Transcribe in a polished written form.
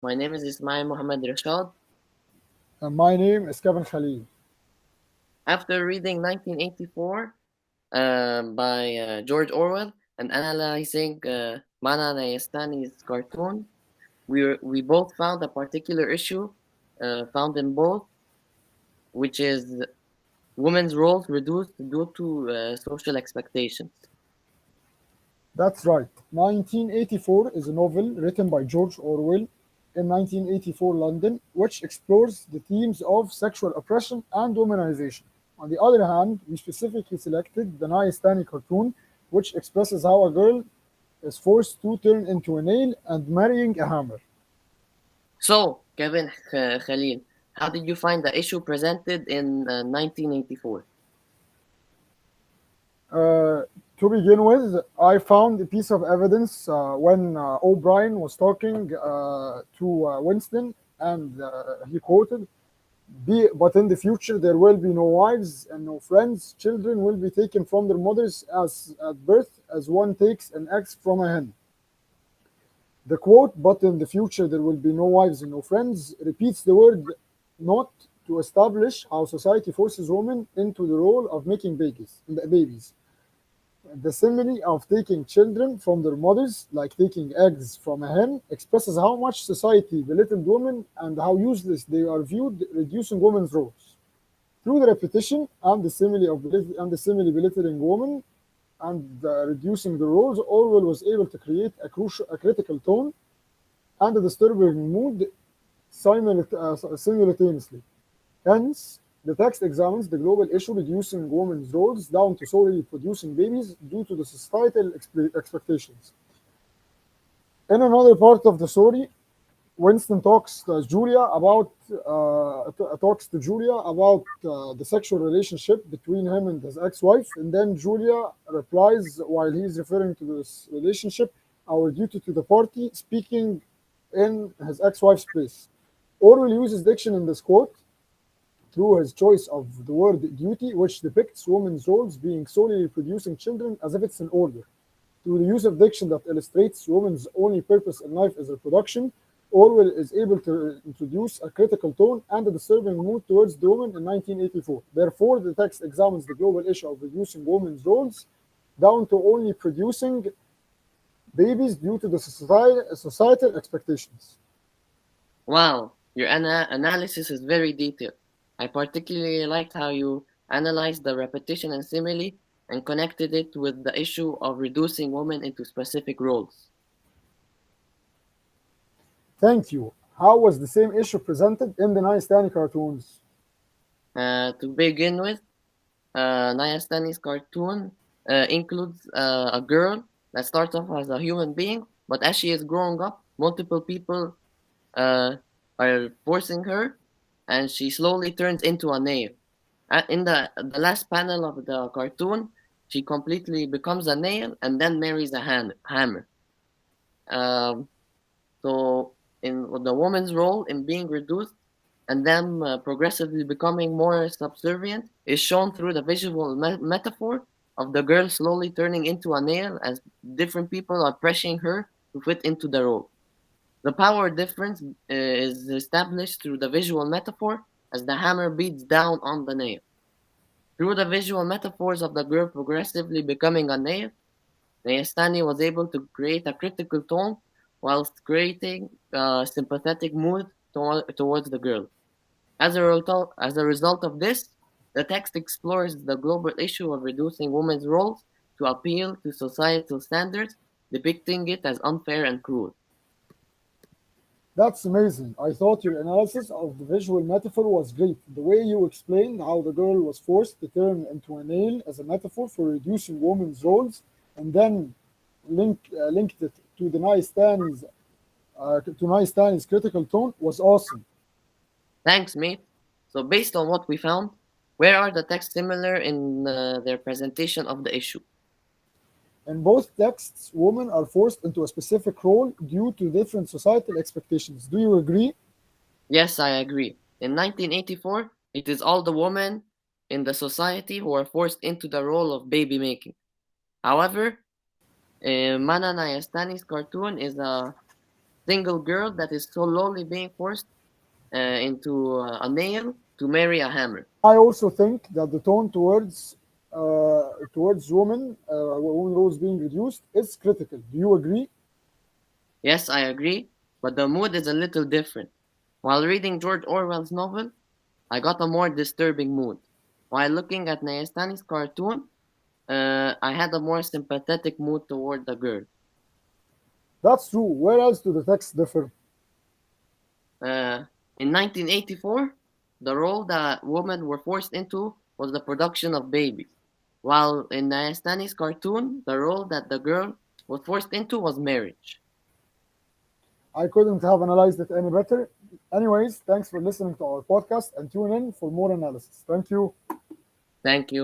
My name is Ismail Mohamed-Rashad. And my name is Kevin Khalil. After reading 1984 by George Orwell and analyzing Mana Nayastani's cartoon, we both found a particular issue found in both, which is women's roles reduced due to social expectations. That's right. 1984 is a novel written by George Orwell in 1984 London, which explores the themes of sexual oppression and womanization. On the other hand, we specifically selected the Nayastani cartoon, which expresses how a girl is forced to turn into a nail and marrying a hammer. So, Kevin Khalil, how did you find the issue presented in 1984? Uh, to begin with, I found a piece of evidence when O'Brien was talking to Winston, and he quoted, but in the future there will be no wives and no friends. Children will be taken from their mothers as at birth, as one takes an egg from a hen. The quote, but in the future there will be no wives and no friends, repeats the word not to establish how society forces women into the role of making babies. The simile of taking children from their mothers, like taking eggs from a hen, expresses how much society belittled women and how useless they are viewed, reducing women's roles. Through the repetition and the simile belittling women and reducing the roles, Orwell was able to create a critical tone and a disturbing mood simultaneously. Hence, the text examines the global issue reducing women's roles down to solely producing babies due to the societal expectations. In another part of the story, Winston talks to Julia about the sexual relationship between him and his ex-wife, and then Julia replies while he's referring to this relationship, "Our duty to the party," speaking in his ex-wife's place. Orwell uses diction in this quote through his choice of the word duty, which depicts women's roles being solely reproducing children as if it's an order. Through the use of diction that illustrates women's only purpose in life is reproduction, Orwell is able to introduce a critical tone and a disturbing mood towards the woman in 1984. Therefore, the text examines the global issue of reducing women's roles down to only producing babies due to the societal expectations. Wow, your analysis is very detailed. I particularly liked how you analyzed the repetition and simile and connected it with the issue of reducing women into specific roles. Thank you. How was the same issue presented in the Nayastani cartoons? To begin with, Nayastani's cartoon includes a girl that starts off as a human being, but as she is growing up, multiple people uh, are forcing her, and she slowly turns into a nail. In the last panel of the cartoon, she completely becomes a nail and then marries a hammer. Um, so, in the woman's role in being reduced and then progressively becoming more subservient is shown through the visual metaphor of the girl slowly turning into a nail as different people are pressuring her to fit into the role. The power difference is established through the visual metaphor as the hammer beats down on the nail. Through the visual metaphors of the girl progressively becoming a nail, Nayastani was able to create a critical tone whilst creating a sympathetic mood towards the girl. As a result of this, the text explores the global issue of reducing women's roles to appeal to societal standards, depicting it as unfair and cruel. That's amazing. I thought your analysis of the visual metaphor was great. The way you explained how the girl was forced to turn into a nail as a metaphor for reducing women's roles, and then linked it to the Naistan's critical tone was awesome. Thanks, mate. So, based on what we found, where are the texts similar in their presentation of the issue? In both texts, women are forced into a specific role due to different societal expectations. Do you agree? Yes, I agree. In 1984, it is all the women in the society who are forced into the role of baby making. However, Mana Nayastani's cartoon is a single girl that is slowly being forced into a nail to marry a hammer. I also think that the tone towards women roles being reduced is critical. Do you agree? Yes, I agree, but the mood is a little different. While reading George Orwell's novel, I got a more disturbing mood. While looking at Nayastani's cartoon, I had a more sympathetic mood toward the girl. That's true. Where else do the texts differ? Uh, in 1984, the role that women were forced into was the production of babies, while in Nayastani's cartoon, the role that the girl was forced into was marriage. I couldn't have analyzed it any better. Anyways, thanks for listening to our podcast and tune in for more analysis. Thank you. Thank you.